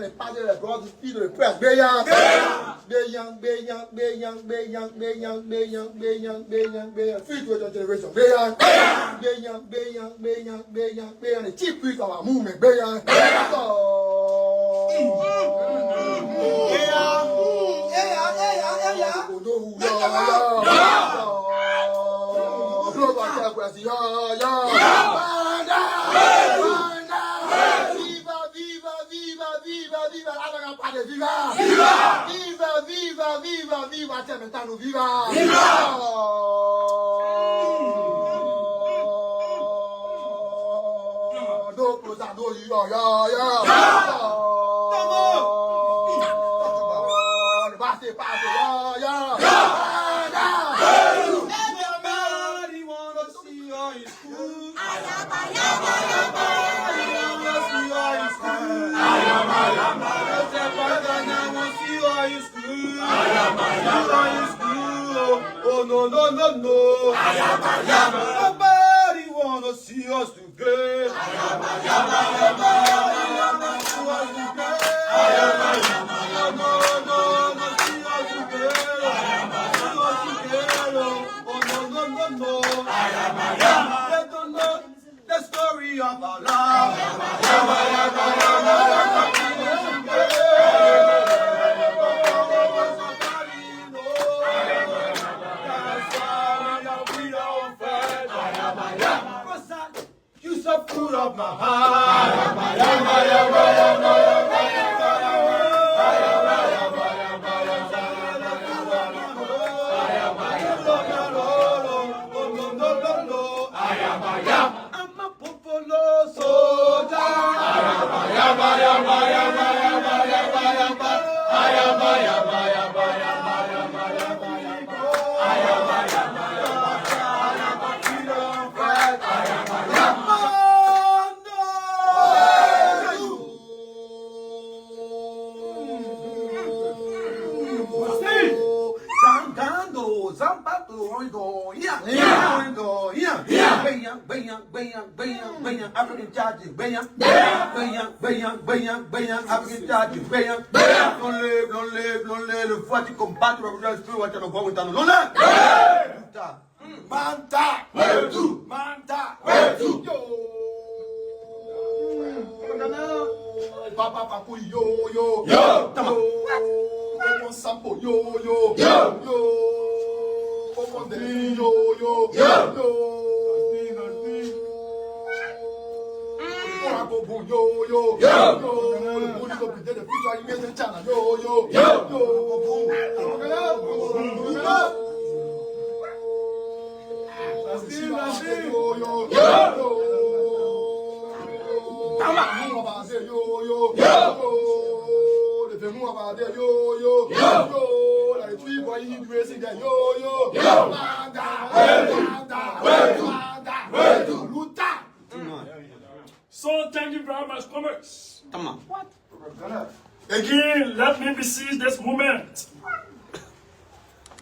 the party that brought the speed of the press. Future generation. The chief priest of our movement. Viva, Temetano, viva! Viva! No, close that door, Everybody wanna see you in school. Oh no. Nobody wanna see us together. They don't know the story of our love. Fruit of my heart. I'm a popular soldier. African charges, African charges, don't live, le forte combattre, le spirit, what you're going to do, Manta, where to, yo. Papa, yo, sampo, yo. So thank you very much, comrades. Come on. What? Again, let me seize this moment.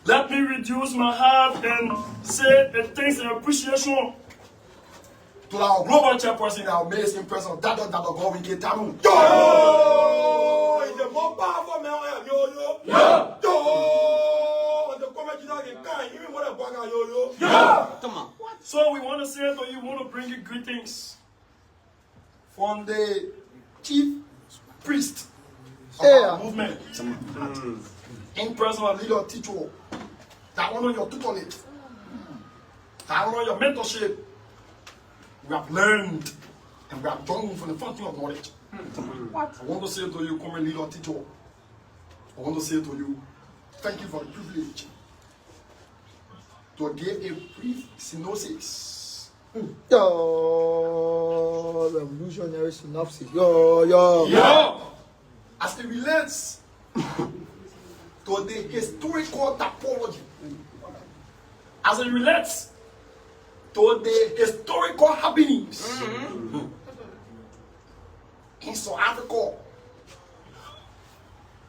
Let me reduce my heart and say a thanks and appreciation to our global chairperson, our amazing person, Dado Govin Ketamu. Yo! He's the more powerful man I am, yo. The comedy dog in kind, even what a bugger, yo. Come on. What? So we want to say to you, we want to bring you greetings from the chief priest of our movement, in person of leader teacher, that honor your tutelage, that honor your mentorship. We have learned and we have done from the fountain of knowledge. What? I want to say to you, come leader teacher, I want to say to you, thank you for the privilege to give a brief synopsis. Yo, revolutionary synopsis. Yo. As it relates to the historical typology, as it relates to the historical happenings in South Africa,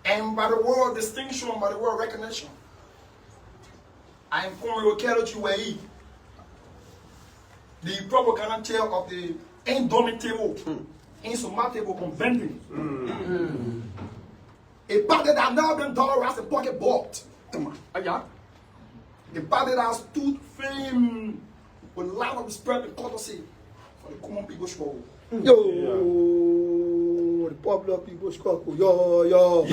and by the word distinction, by the word recognition, I am going to carry you away. The proper character of the indomitable insurmountable, unbending. A party that never been dollarized and pocket bought. A party that stood firm with a lot of respect and courtesy for the common people struggle. Yo, the popular people struggle. Yo.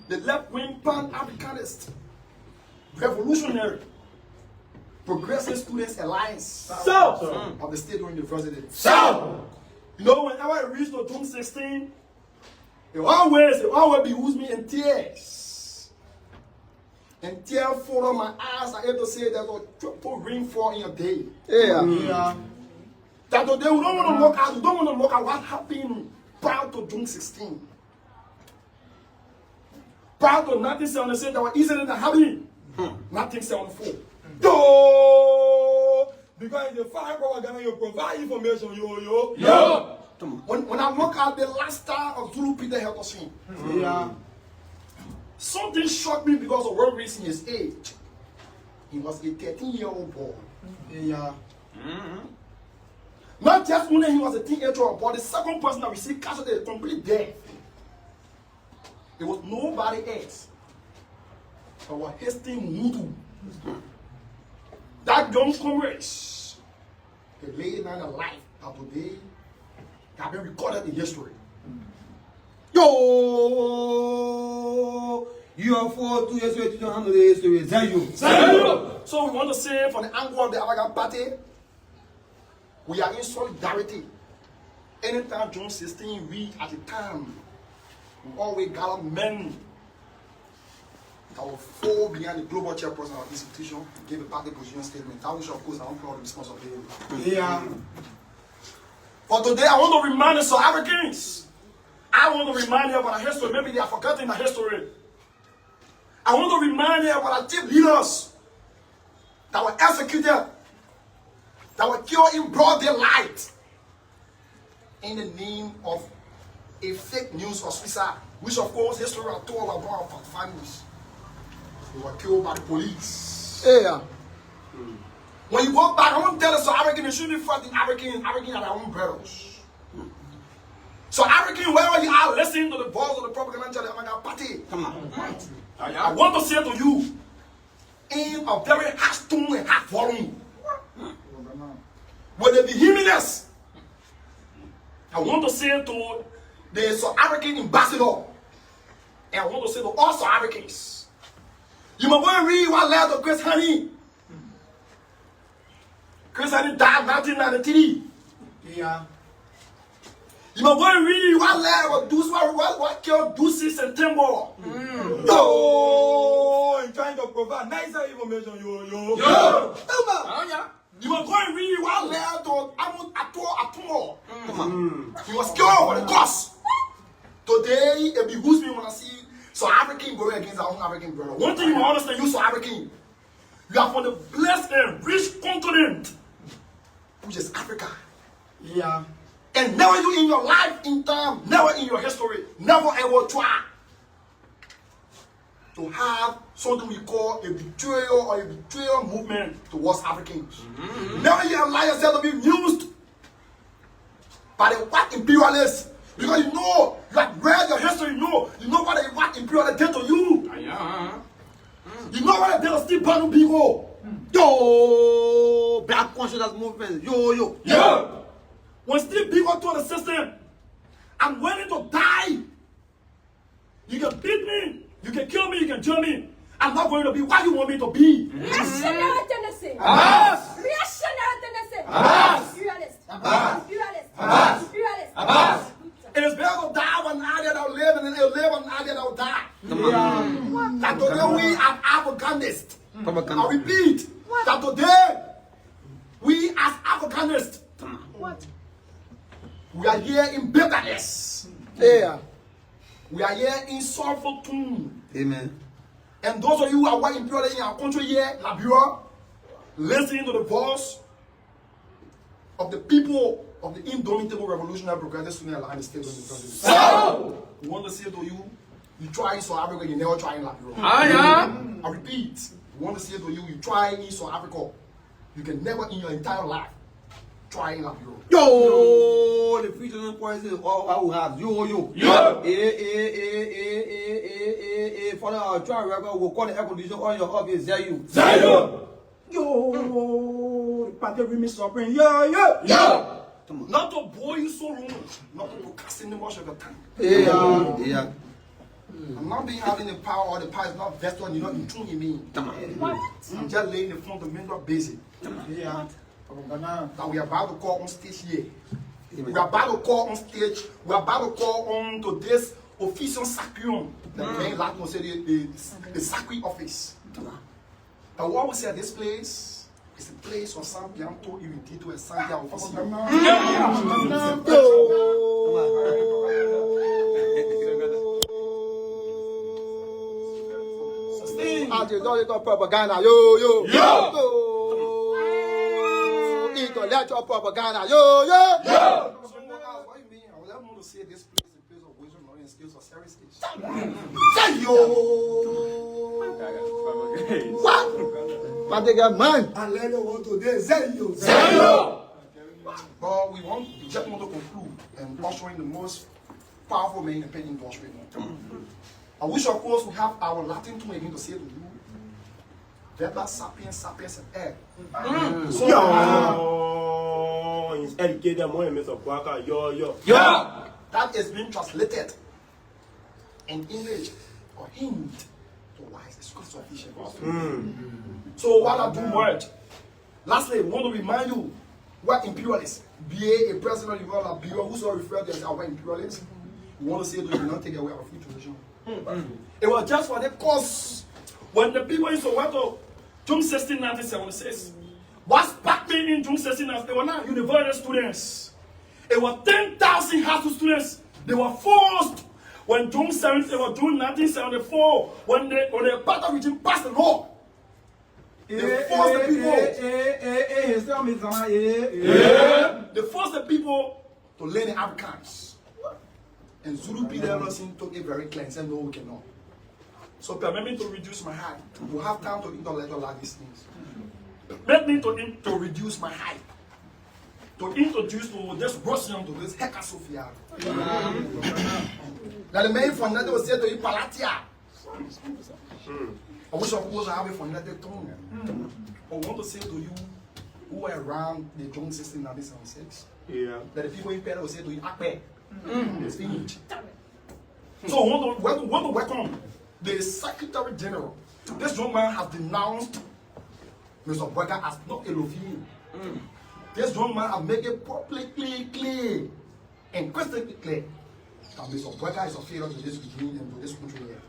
The left-wing pan-Africanist, revolutionary, Progressive Student Alliance of the State University. You know, whenever I reach the June 16, it always behooves me in tears. And tears fall on my eyes. I have to say there's a triple rainfall in a day. That today we don't want to look at what happened prior to June 16. Prior to 1976, there was incident that happened. 1974. Because the fire propaganda, you provide information, yo. When I look at the last star of Zulu Peter Helterson, something shocked me because of one reason, his age. He was a 13-year-old boy. Not just when he was a teenager, but the second person that received casualty, complete death. It was nobody else. It was Hastings Mutu. That young comrades, they laid down their life that today have been recorded in history. Yo! You are 2 years old, you don't handle the history. So we want to say from the angle of the African Party, we are in solidarity. Anytime June 16 reach at the time, we always gather men that will fall behind the global chairperson of our institution and give a party position statement. I wish, of course, I don't proud of the responsibility. For today, I want to remind the South Africans. I want to remind you about our history. Maybe they are forgetting our history. I want to remind you about our chief leaders that were executed, that were killed in broad daylight in the name of a fake news officer, which of course history was told about our families. They were killed by the police. When you go back, I want to tell us so African, they shouldn't be fighting African are their own brothers. So African, wherever you are, listening to the voice of the propaganda of the American Party. I want to say to you, in a very harsh tone and harsh volume, with the vehemence, I want to say to the South African ambassador, and I want to say to all South Africans, you must go and read what letter to Chris Honey. Chris Honey died in 1993. You must go and read what letter what killed Ducey September. I'm trying to provide nicer information, yo. You must go and read what letter to Amut Atumo. He was killed for the cause. Today, it behooves me when I see South African going against our own African brother. One thing you must understand, you South African, you are from the blessed and rich continent, which is Africa. And never you in your life, in time, never in your history, never ever try to have something we call a betrayal or a betrayal movement towards Africans. Never you allow yourself to be used by the white imperialists. Because you know, you have read your history, you know what the white imperialists did to you. You know what they did to Steve Bannon people. Yo! Black consciousness movement. Yo! When Steve Biko told the system, I'm willing to die. You can beat me, you can kill me, you can jail me. I'm not going to be what you want me to be. Reactionary tendency. Reactionary tendency. Imperialist. Imperialist. It is better to die of an idea that will live and then it'll live an idea that will die. That today we are Africanists. I repeat, that today we as Africanists, we are here in bitterness. We are here in sorrowful tune. Amen. And those of you who are white imperialists in our country here, Liberia, listening to the voice of the people of the indomitable Revolutionary Progressive Student Alliance, the State University. We want to say to you, you try in South Africa, you never try in Liberia. I repeat, we want to say to you, you try in South Africa, you can never in your entire life trying up Europe. Yo, the free children policy is all I will have. Yo. For the trial record, we'll call the air condition on your office. Zero. Yo, the party remains suffering. Yo. Not to bore you so long, not to procrastinate much of your time. Yeah. I'm not being having the power or the power is not vested on you, not in tune in me. I'm just laying the fundamental basic. That we are about to call on stage here. We are about to call on stage. We are about to call on to this official sacrum. The main Latin say the sacred office. And what we say at this place is a place of San Pianto Irritito and San Pianto. Anti-Dolitor propaganda, yo. Intellectual propaganda, yo. What do you mean? I would want to say this place is a place of wisdom, knowledge, and skills of service. Say yo. What? But they got man. And let you want to do say yo. But we just want to conclude and ushering the most powerful man independent industry. I wish, of course, we have our Latin tongue again to say to you. Verba sapiens and air. He's educated more, Mr. Quaka. Yo. That is being translated in English or hint to wise. It's not sufficient. So what I do word. Lastly, we want to remind you what imperialists, be a president of the Bureau, who's referred to as our imperialists. We want to say that we will not take away our free tradition. It was just for the cause when the people in Soweto, June 16, 1976, was back in June 16, they were not university students. It was 10,000 high school students. They were forced when June 1974, when the apartheid regime passed the law. They forced the people. They forced the people to learn the Afrikaans. And Zulu PWC took it very clean and said, no, we cannot. So permit me to reduce my height. We have time to intellectualize these things. Permit me to reduce my height. To introduce to this Russian, to this Heka Sofia. Now the main fundamental was said to you, Palatia. I wish of course I have a fundamental tongue. I want to say to you, who were around the June 16, 1976, that the people in Paris will say to you, Akpe. It's finished. So we want to welcome the Secretary General. This young man has denounced Mr. Bweka as not a Elohim. This young man has made it publicly clear and crystal clear that Mr. Bweka is a failure to this regime and to this country here.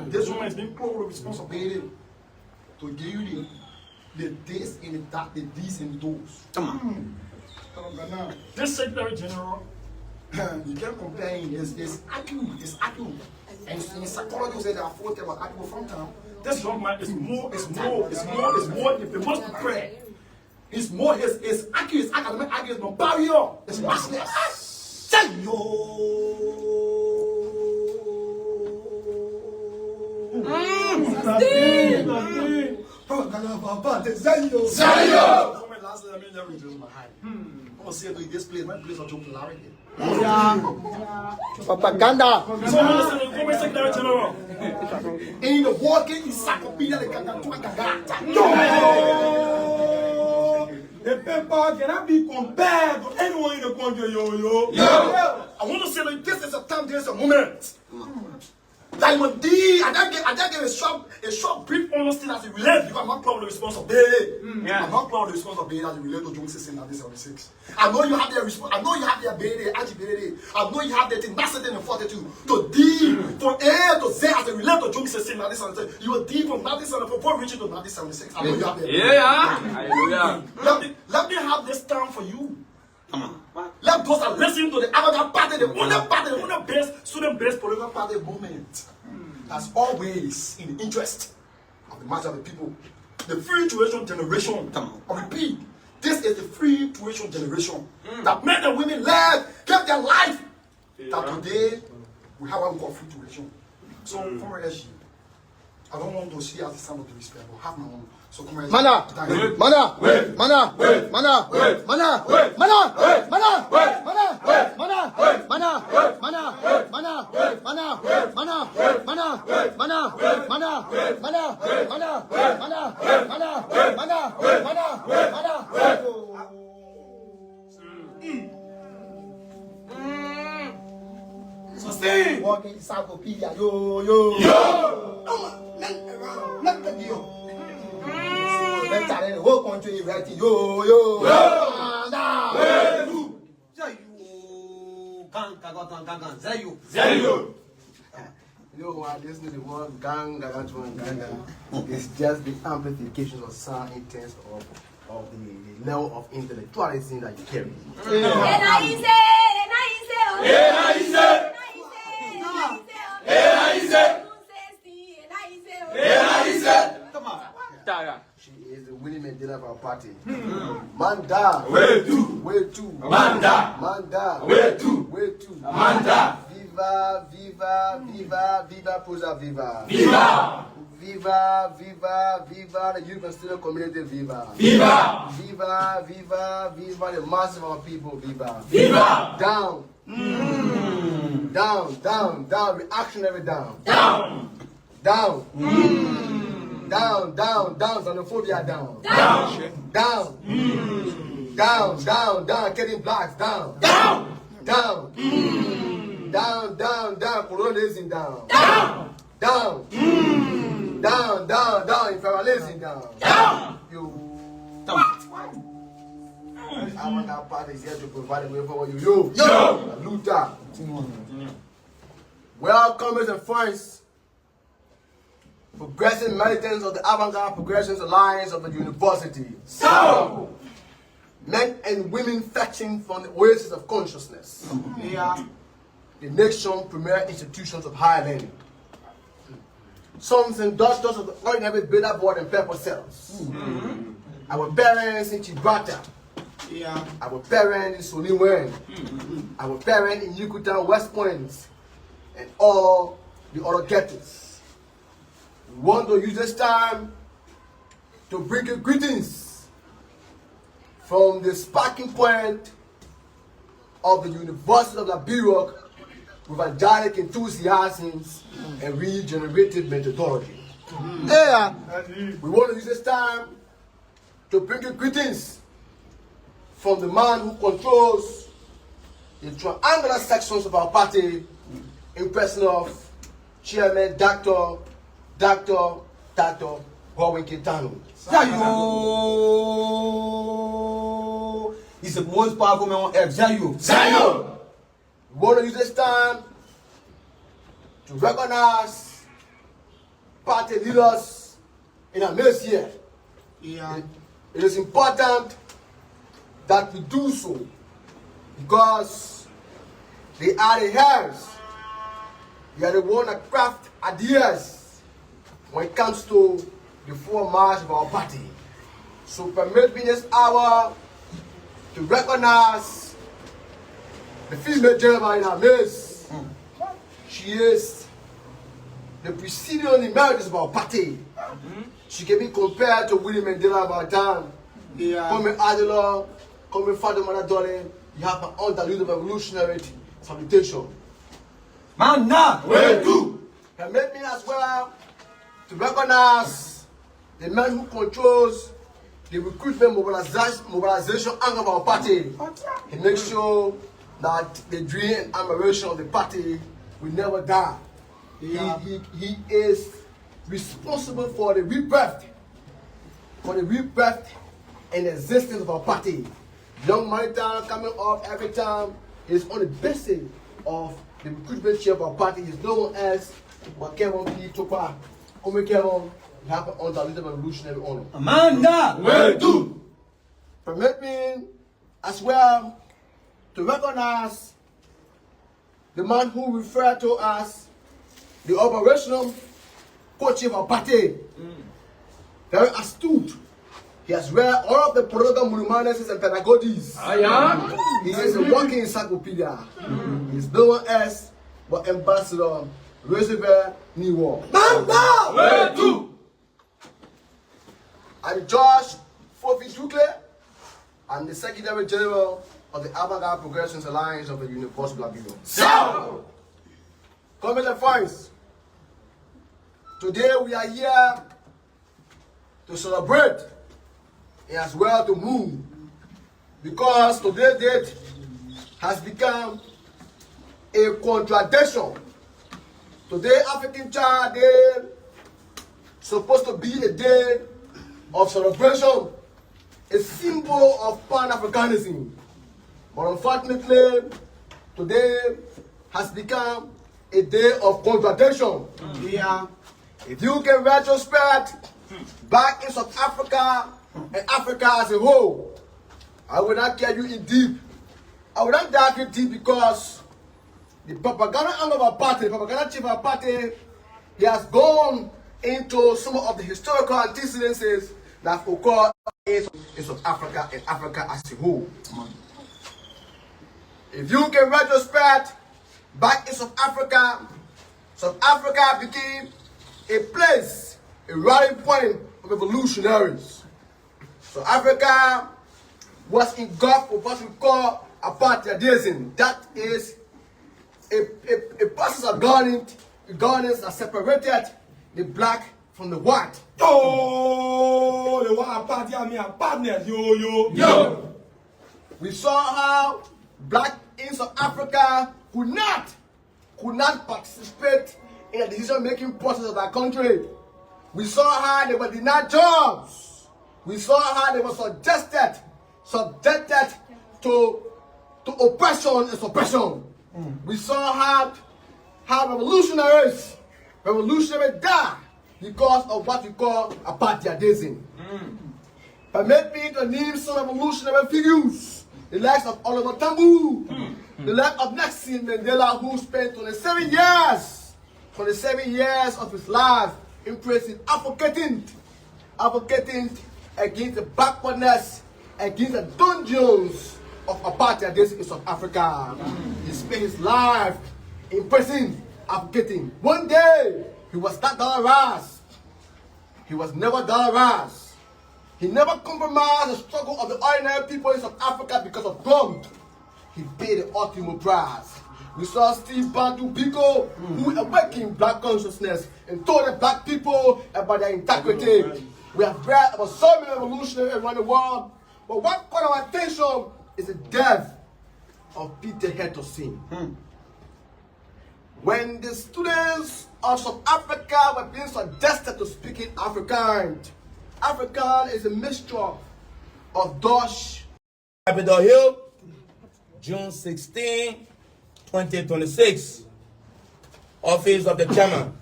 This young man has been pro responsibility to give you the this and the that, the these and the those. This Secretary General, you can't compare him. It's accurate. And in psychology, we say there are 4 types of accurate from time. This young man is more. If they must be prayer, it's more. His accurate, academic accurate, no barrier. It's matchless. Say yo. Lastly, I mean, that reduces my height. I want to say to this place, my place of popularity. Propaganda. So, the Secretary General. In the walking encyclopedia, the The paper cannot be compared to anyone in the country, yo. I want to say that this is a time, this is a moment. Diamond D, I don't give a short brief honesty as it relates, because I'm not proud of the responsibility. I'm not proud of the responsibility as it relates to June 16, 1976. I know you have the ability, agility. I know you have the tenacity and fortitude to D from A to Z as it relates to June 16, 1976. You will D from 1974 reaching to 1976. I know you have the ability. Let me have this time for you. Let those that listen to the other party, the only best student-based political party movement. That's always in the interest of the mass of the people. The free tuition generation. I repeat, this is the free tuition generation that men and women gave their life. That today we have what we call free tuition. So, from SG, I don't want to see as a symbol of respect, but have my own. So come here. Mana, mana, mana, mana, mana, mana, mana, mana, mana, mana, mana, mana, mana, mana, mana, mana, mana, mana, mana, Sustain. walking encyclopedia, yo, yo, Let the deal. let's tell the whole country writing, yo, yo, You know what? This is the word gang, gang, it's just the amplification of sound in terms of the level of intellectualism that you carry. She is the winning Mandela of our party. Manda, Way two. way two. Manda. Manda, Way two. way two. Manda. Viva, viva, viva, viva, Posa Viva. Viva. Viva, viva, viva, the youth and student community, viva. Viva. Viva, viva, viva, the mass of our people, viva. Viva. Down. Down, down, down, reactionary down. Down. Down. Down, down, down, xenophobia down. Down. Down. Down, down, down, getting blacks down. Down. Down. Down, down, down, colonialism down. Down. Down. Down, down, down, imperialism down. Down. You. I want that party is here to provide a way forward. You. Yo. Luther. Welcome and friends. Progressive militants of the Avant-Garde Progressive Alliance of the University. So. Men and women fetching from the oasis of consciousness. The nation's premier institutions of higher learning. Sons and daughters of the ordinary beta board and pepper cells. Our parents in Gibraltar. Our parents in Soniwen. Our parents in Yucatan, West Point, and all the other ghettos. We want to use this time to bring you greetings from the sparking point of the University of Liberia with angelic enthusiasms and regenerative methodology. yeah, We want to use this time to bring you greetings from the man who controls the triangular sections of our party in person of Chairman Dr. Godwin Kitano. Zayo. He's the most powerful man on earth. Zayo. Zion! We want to use this time to recognize party leaders in our midst here. It is important that we do so because they are the heirs. They are the one that craft ideas when it comes to the full march of our party. So permit me this hour to recognize the female general in our midst. She is the preceding emeritus of our party. She can be compared to William Mandela of our time. Come Adela, come Father Manadole, you have an undiluted revolutionary salutation. Mana. Way two. Permit me as well to recognize the man who controls the recruitment mobilization arm of our party. He makes sure that the dream and admiration of the party will never die. He is responsible for the rebirth and existence of our party. Young Maritan coming up every time is on the basis of the recruitment chair of our party. Is no one else but Kevin P. Topa. Come Kevin, you have an undiluted revolutionary honor. Amanda. Way two. Permit me as well to recognize the man who referred to as the operational coach of our party. Very astute. He has read all of the political monumentals and pedagogies. He is a walking encyclopedia. He is no one else but Ambassador Roosevelt New War. Bamba! Where to? I'm George Fofi Ducle. I'm the Secretary General of the Liberia Progressive Student Alliance of the University of Liberia. South. Comment and friends. Today we are here to celebrate and as well to move, because today's date has become a contradiction. Today, African Child Day supposed to be a day of celebration, a symbol of Pan-Africanism. But unfortunately, today has become a day of contradiction. Yeah. If you can retrospect back in South Africa and Africa as a whole, I will not get you in deep. I will not dive in deep because the propaganda arm of our party, the propaganda chief of our party, he has gone into some of the historical antecedents that have occurred in South Africa and Africa as a whole. If you can retrospect back in South Africa became a place, a rallying point of revolutionaries. South Africa was engulfed with what we call apartheidism. That is a process of governance that separated the black from the white. Oh, the one party I mean partners, yo. We saw how black in South Africa could not participate in the decision-making process of our country. We saw how they were denied jobs. We saw how they were subjected to oppression and suppression. We saw how revolutionaries died because of what we call apartheidism. Permit me to name some revolutionary figures, the likes of Oliver Tambo, the likes of Nelson Mandela, who spent 27 years of his life in prison advocating against the backwardness, against the dungeons of apartheidism in South Africa. He spent his life in prison advocating. One day, he was not dollarized. He was never dollarized. He never compromised the struggle of the ordinary people in South Africa because of Trump. He paid the ultimate price. We saw Steve Bantu Biko, who awakened black consciousness and told the black people about their integrity. We have read about so many revolutionaries around the world, but what caught our attention is the death of Peter Henderson. When the students of South Africa were being suggested to speak in Afrikaans, Afrikaans is a mixture of Dutch. Capitol Hill, June 16, 2026. Office of the Chairman.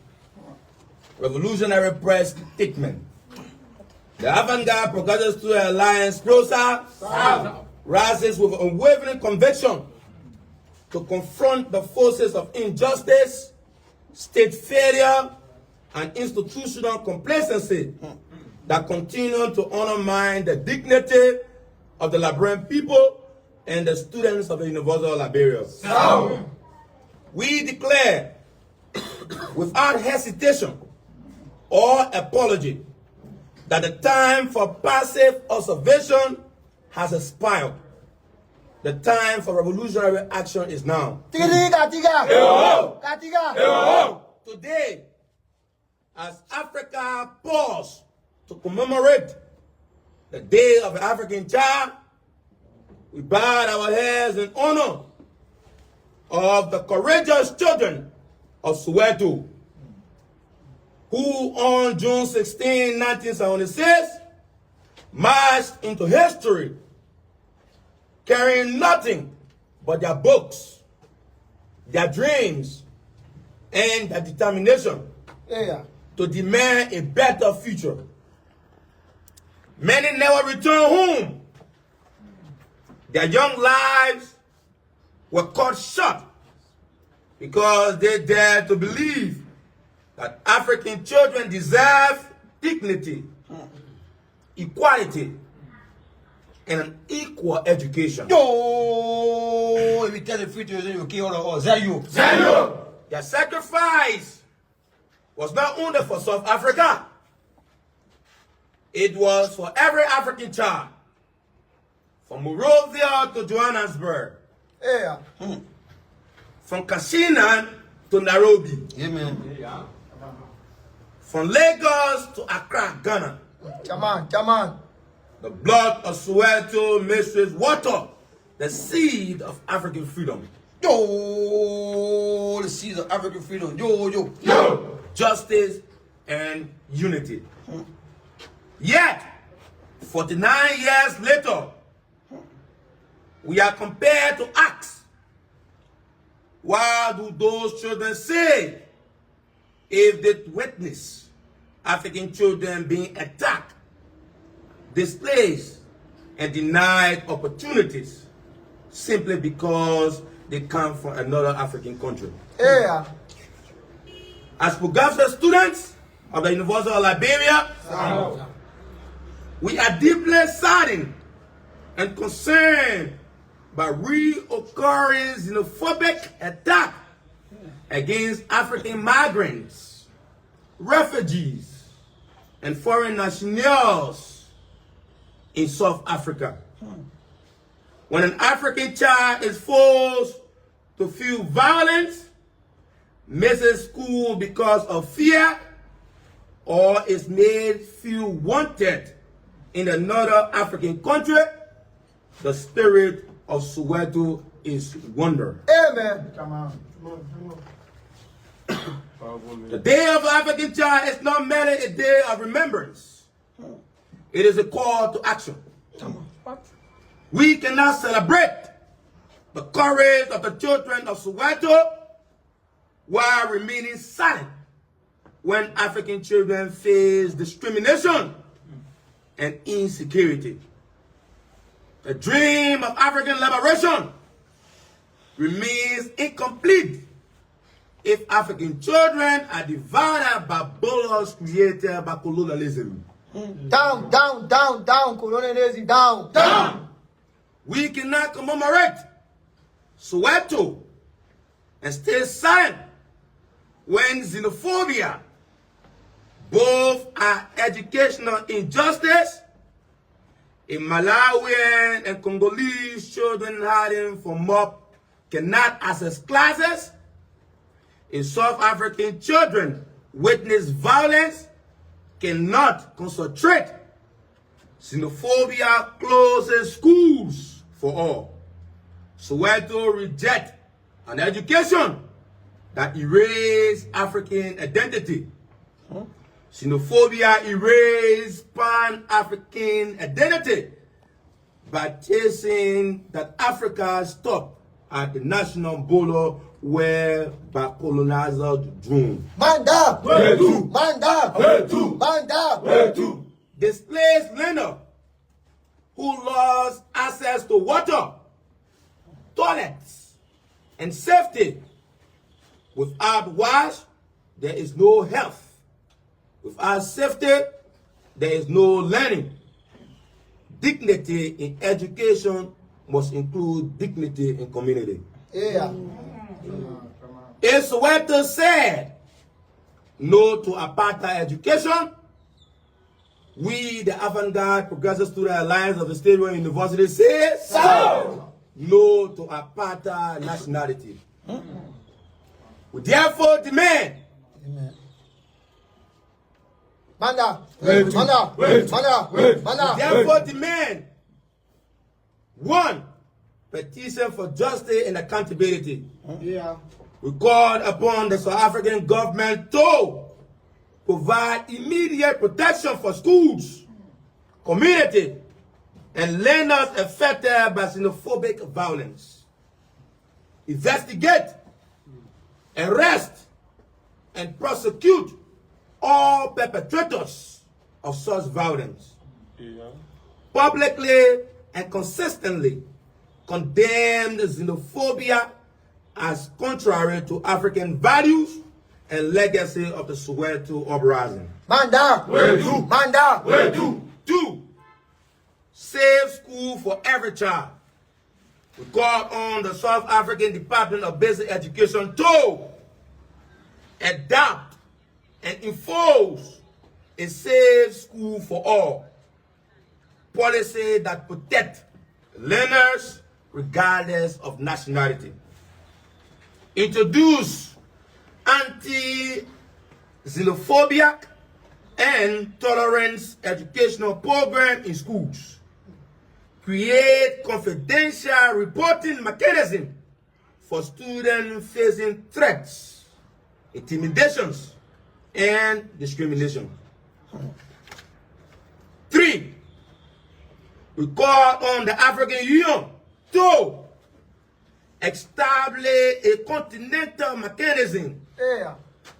Revolutionary Press Statement. The Liberia Progressive Student Alliance PROSA rises with unwavering conviction to confront the forces of injustice, state failure, and institutional complacency that continue to undermine the dignity of the Liberian people and the students of the University of Liberia. We declare without hesitation or apology that the time for passive observation has expired. The time for revolutionary action is now. Today, as Africa paused to commemorate the Day of the African Child, we bowed our heads in honor of the courageous children of Soweto, who on June 16, 1976, marched into history carrying nothing but their books, their dreams, and their determination to demand a better future. Many never returned home. Their young lives were cut short because they dared to believe that African children deserve dignity, equality, and an equal education. Yo, if you tell the future, you kill all. Their sacrifice was not only for South Africa, it was for every African child, from Monrovia to Johannesburg, Yeah. from Kassina to Nairobi, Amen. from Lagos to Accra, Ghana. Come on, come on. The blood of Soweto mistress water, the seed of African freedom. Yo, the seeds of African freedom. Yo, yo. Yo! Justice and unity. Yet, 49 years later, we are compared to ask, what do those children say if they witness African children being attacked, displaced, and denied opportunities simply because they come from another African country? Yeah. As progressive students of the University of Liberia, we are deeply saddened and concerned by reoccurring xenophobic attack against African migrants, refugees, and foreign nationals in South Africa. When an African child is forced to feel violence, misses school because of fear, or is made feel wanted in another African country, the spirit of Soweto is wonder. Amen. The Day of the African Child is not merely a day of remembrance. It is a call to action. We cannot celebrate the courage of the children of Soweto while remaining silent when African children face discrimination and insecurity. The dream of African liberation remains incomplete if African children are divided by bullets created by colonialism. Down, down, down, down, colonialism, down, down. We cannot commemorate Soweto and stay silent when xenophobia, both our educational injustice, in Malawian and Congolese children hiding from mob cannot access classes, in South African children witness violence, cannot concentrate. Xenophobia closes schools for all. Soweto reject an education that erases African identity. Xenophobia erases Pan-African identity by chasing that Africa stop at the national border where by colonizers dream. Manda, Where to? Manda, Where to? Manda. Where to? Displaced learner who lost access to water, toilets, and safety. Without wash, there is no health. Without safety, there is no learning. Dignity in education must include dignity in community. Yeah. If Soweto said no to apartheid education, we, the Avant-Garde Progressive Student Alliance of the State University, say no to apartheid nationality. We therefore demand Manda, Manda, Manda, Manda. therefore demand 1. Petition for justice and accountability. Yeah. We call upon the South African government to provide immediate protection for schools, community, and learners affected by xenophobic violence. Investigate, arrest, and prosecute all perpetrators of such violence. Publicly and consistently condemn the xenophobia as contrary to African values and legacy of the Soweto uprising. Manda, Manda. 2. Save school for every child. We call on the South African Department of Basic Education to adopt, and enforce a safe school for all. Policy that protect learners regardless of nationality. Introduce anti-xenophobia and tolerance educational program in schools. Create confidential reporting mechanism for students facing threats, intimidations, and discrimination. 3, we call on the African Union to establish a continental mechanism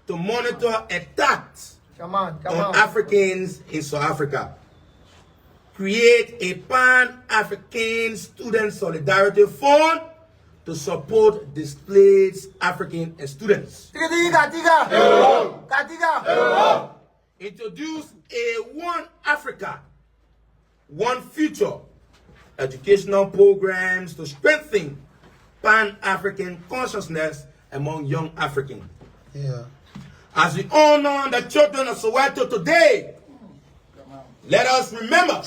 to monitor attacks on Africans in South Africa. Create a Pan-African Student Solidarity Fund to support displaced African students. Introduce a One Africa, One Future educational programs to strengthen Pan-African consciousness among young Africans. As we honor the children of Soweto today, let us remember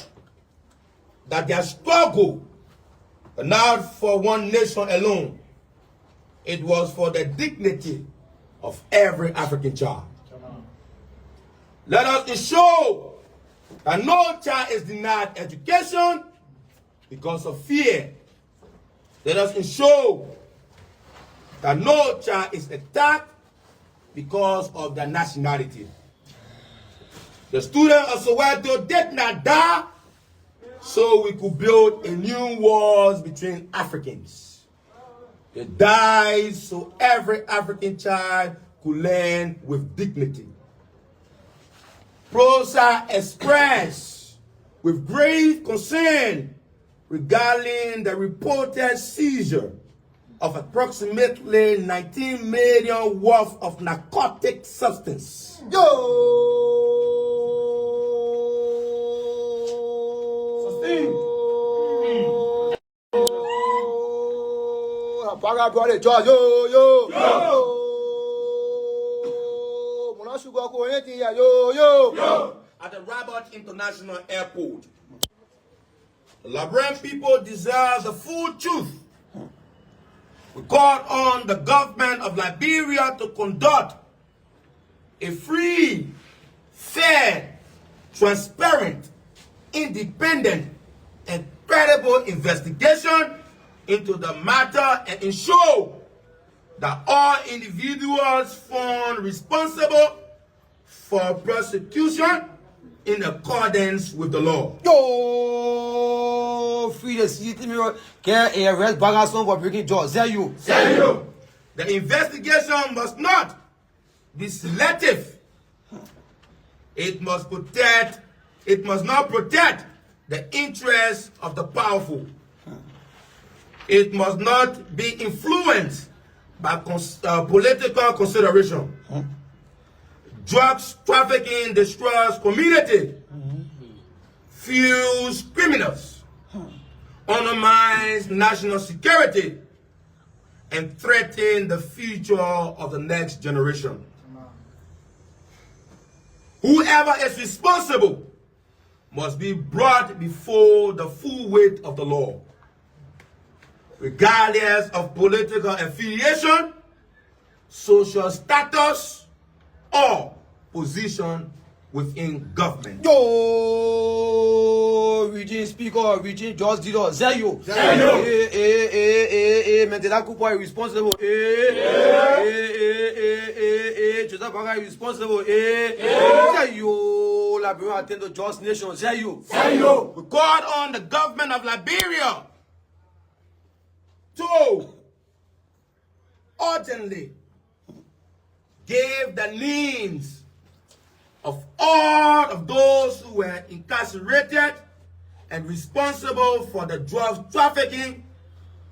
that their struggle was not for one nation alone. It was for the dignity of every African child. Let us ensure that no child is denied education because of fear. Let us ensure that no child is attacked because of their nationality. The students of Soweto did not die so we could build a new walls between Africans. They died so every African child could learn with dignity. PROSA expressed with grave concern regarding the reported seizure of approximately 19 million worth of narcotic substance. At the Rabat International Airport, the Liberian people deserve the full truth. We call on the government of Liberia to conduct a free, fair, transparent, independent, and credible investigation into the matter and ensure that all individuals found responsible for prosecution in accordance with the law. Free the city mirror, care arrest Bagason for breaking jaws. The investigation must not be selective. It must not protect the interests of the powerful. It must not be influenced by political consideration. Drugs trafficking destroys community, fuels criminals, undermines national security, and threatens the future of the next generation. Whoever is responsible must be brought before the full weight of the law, regardless of political affiliation, social status, or position within government. Region Speaker, Region Judge Leader, Zayo. Mentela Kupa is responsible. Joseph Baga is responsible. Zayo, Liberia attend the Just Nation. Zayo. We call on the government of Liberia to urgently give the names of all of those who were incarcerated and responsible for the drug trafficking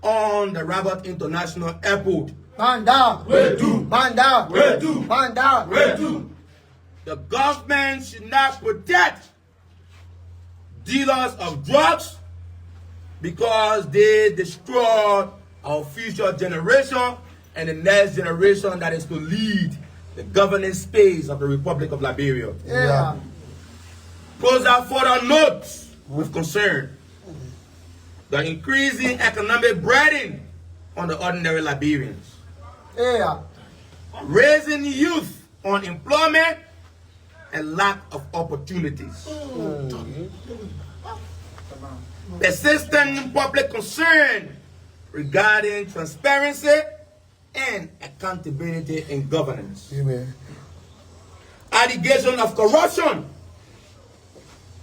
on the Rabat International Airport. The government should not protect dealers of drugs because they destroy our future generation and the next generation that is to lead the governing space of the Republic of Liberia. Yeah. Prosa further notes with concern the increasing economic burden on the ordinary Liberians, Yeah. raising youth unemployment and lack of opportunities. Persistent public concern regarding transparency and accountability in governance. Amen. Allegation of corruption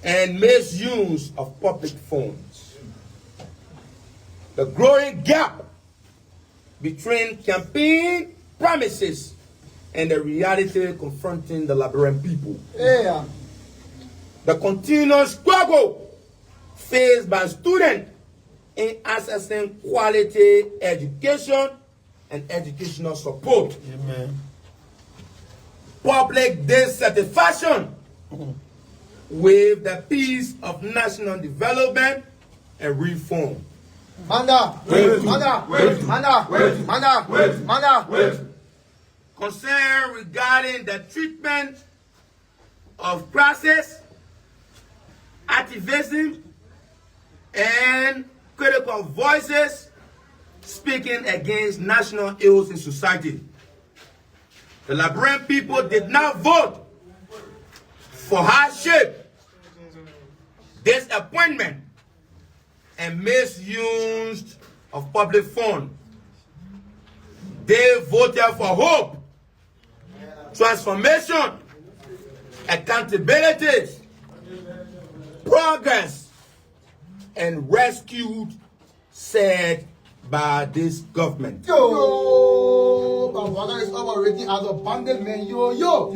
and misuse of public funds. The growing gap between campaign promises and the reality confronting the Liberian people. Yeah. The continuous struggle faced by students in accessing quality education and educational support. Amen. Public dissatisfaction with the peace of national development and reform. Concern regarding the treatment of crisis, activism, and critical voices speaking against national ills in society. The Liberian people did not vote for hardship, disappointment, and misuse of public funds. They voted for hope, transformation, accountability, progress, and rescue said by this government. Yo, Baba is operating as a bandit man. Yo.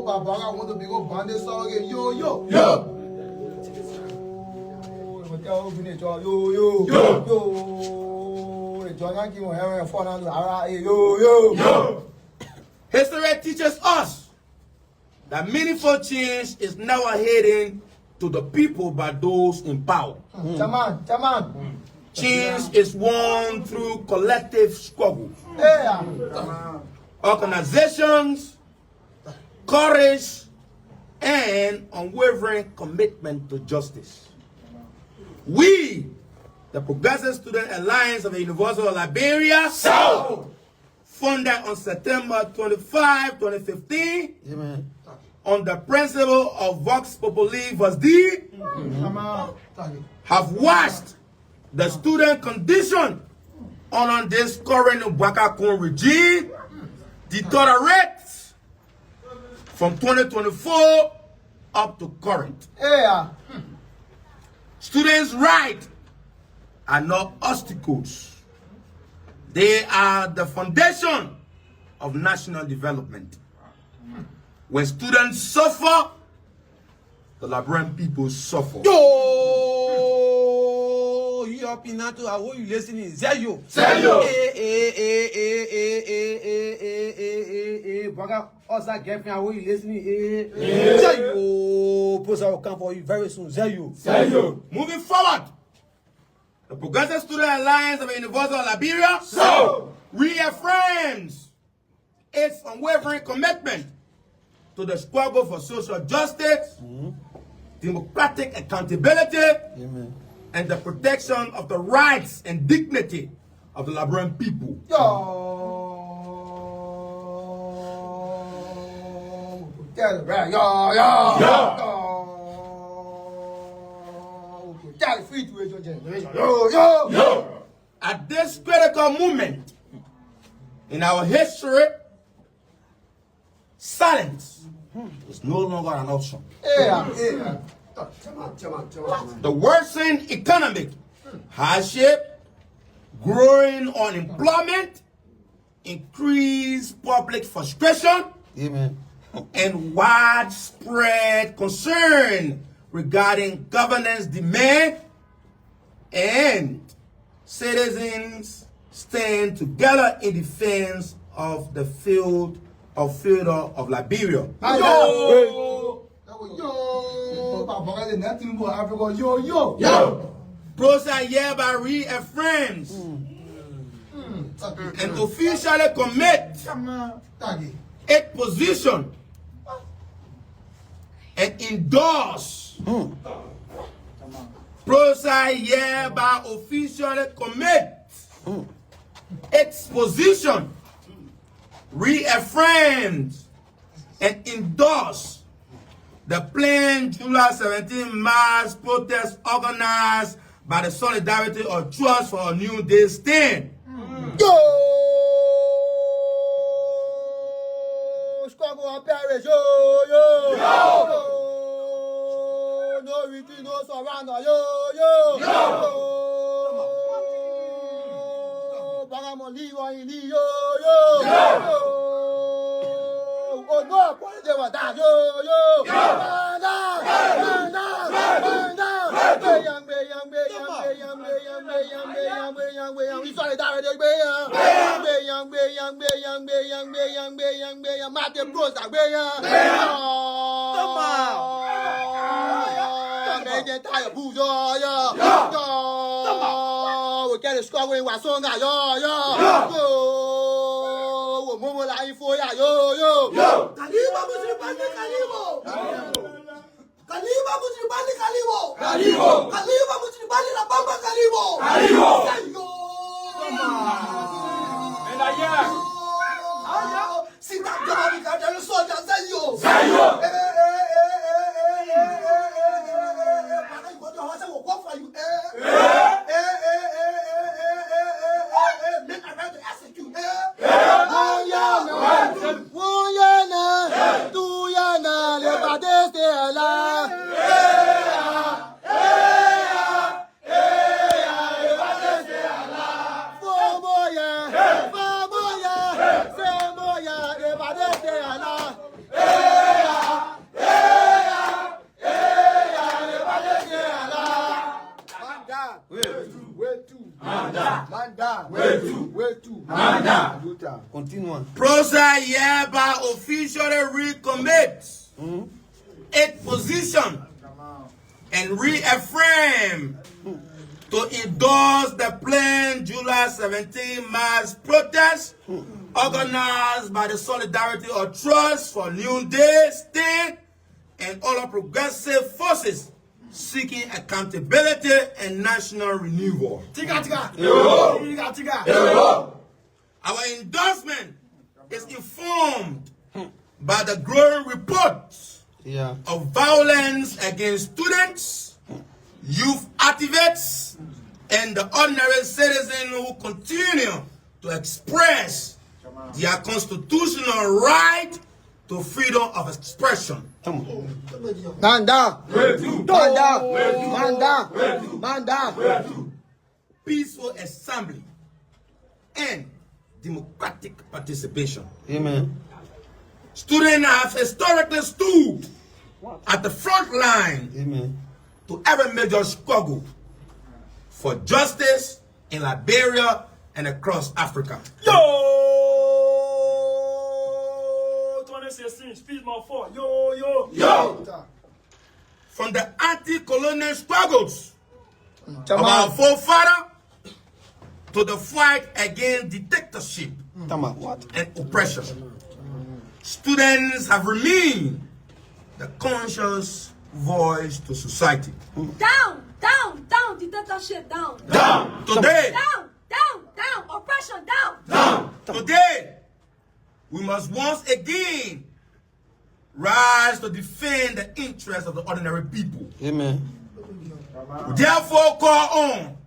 Baba want to be a bandit song again. Yo. Yo. History teaches us that meaningful change is never hidden to the people by those in power. Chairman. Change is won through collective struggle. Yeah. Organizations, courage, and unwavering commitment to justice. We, the Progressive Student Alliance of the University of Liberia, funded on September 25, 2015, Amen. on the principle of Vox Populi Vox Dei, have watched the student condition on this current Bwakakon regime deteriorate from 2024 up to current. Yeah. Students' rights are not obstacles. They are the foundation of national development. When students suffer, the Liberian people suffer. Yo, you up in NATO? How are you listening? Zeyo. Brother, also girlfriend, how are you listening? Zeyo. Post will come for you very soon. Zeyo. Moving forward, the Progressive Student Alliance of the University of Liberia reaffirms its unwavering commitment to the struggle for social justice, democratic accountability, and the protection of the rights and dignity of the Liberian people. At this critical moment in our history, silence is no longer an option. The worsening economic hardship, growing unemployment, increased public frustration, and widespread concern regarding governance demand, and citizens stand together in defense of the field of Liberia. Prosa hereby reaffirms and officially commit its position and endorse. PROSA hereby officially commit its position, reaffirms and endorse the planned July 17 mass protest organized by the Solidarity or Trust for a New Day stand. Yo! Struggle on Paris, yo, yo! Yo! No retreat, no surrender, yo, yo! Yo! Bagamon, Leroy, yo, yo! Yo! Oh no, politics was down, yo, yo! Man down! Man down! Man down! We solidarity, Martin Prosa, we get a squad in Wasonga, yo, Momo la info, yo. Kaliba Musibani Kalibo. Kaliba Musibani Kalibo. Kaliba Musibani la Bamba Kalibo. See that guy, there is soldiers, Zayo. Continue. PROSA hereby officially recommits its position and reaffirm to endorse the planned July 17 mass protest organized by the Solidarity or Trust for New Day stand and all progressive forces seeking accountability and national renewal. Our endorsement is informed by the growing reports of violence against students, youth activists, and the ordinary citizens who continue to express their constitutional right to freedom of expression. Peaceful assembly and democratic participation. Amen. Students have historically stood at the front line to every major struggle for justice in Liberia and across Africa. Yo! 2016, speed more for. Yo! From the anti-colonial struggles of our forefathers to the fight against dictatorship and oppression, students have remained the conscious voice to society. Down, dictatorship, down. Today, Down, oppression, down. Today, we must once again rise to defend the interests of the ordinary people. Amen. We therefore call on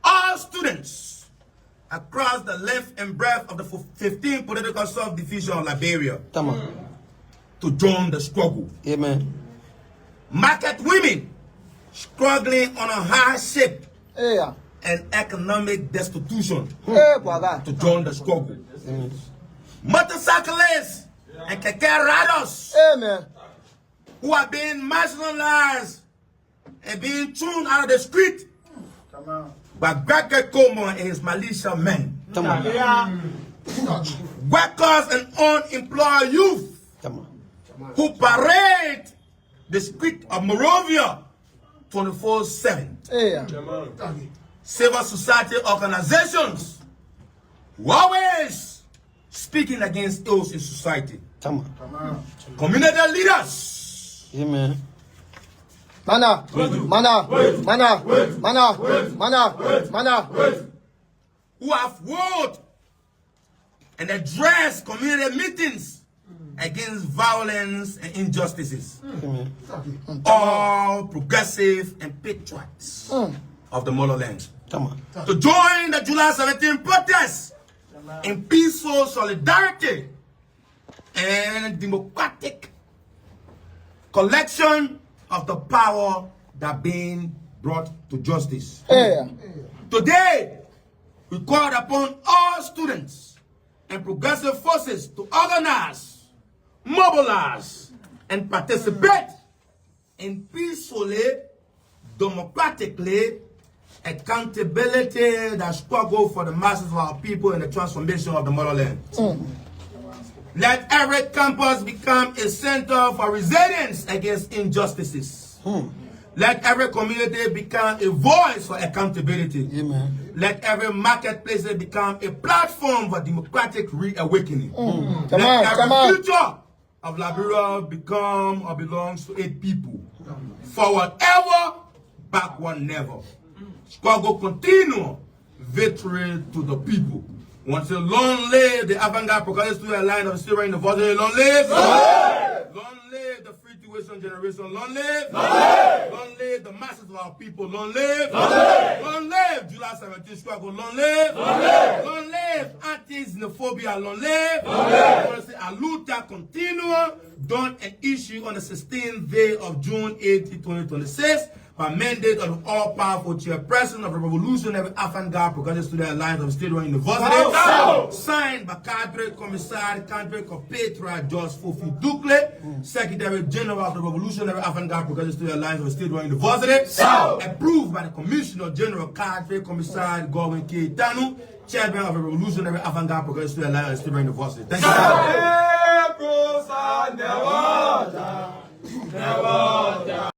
all students across the length and breadth of the 15 political subdivisions of Liberia to join the struggle. Amen. Market women struggling on a hardship and economic destitution to join the struggle. Motorcyclists and keke riders who are being marginalized and being thrown out of the street by Greg Como and his militia men. Workers and unemployed youth who parade the street of Monrovia 24/7. Civil society organizations who always speaking against those in society. Come Community leaders. on. Amen. Mana. Who have wrote and addressed community meetings against violence and injustices. Amen. All progressive and patriots of the motherland. Come on. To join the July 17 protests in peaceful solidarity and democratic collection of the power that being brought to justice. Yeah. Today, we call upon all students and progressive forces to organize, mobilize, and participate in peacefully, democratically, accountability that struggle for the masses of our people and the transformation of the motherland. Let every campus become a center for resilience against injustices. Let every community become a voice for accountability. Amen. Let every marketplace become a platform for democratic reawakening. Come Let on. every future of Liberia become or belongs to 8 people. Forward ever, backward never. Struggle continue, victory to the people. Once a long live the avant-garde Progressive Student Alliance of Liberia University. Long live! Long live the free tuition generation. Long live! Long live the masses of our people. Long live! Long live July 17 struggle. Long live! Long live anti-xenophobia. Long live! I want to say Aluta continua, done and issued on the 16th day of June 18, 2026. By mandate of the all-powerful chairperson of the Revolutionary Avant-Garde Progressive Student Alliance of State University, signed by Cadre Commissar Cadre Copetra George Fofi Ducle, Secretary General of the Revolutionary Avant-Garde Progressive Student Alliance of State University, approved by the Commissioner General Cadre Commissar Godwin K. Tanu, Chairman of the Revolutionary Avant-Garde Progressive Student Alliance of State University. Thank you. Never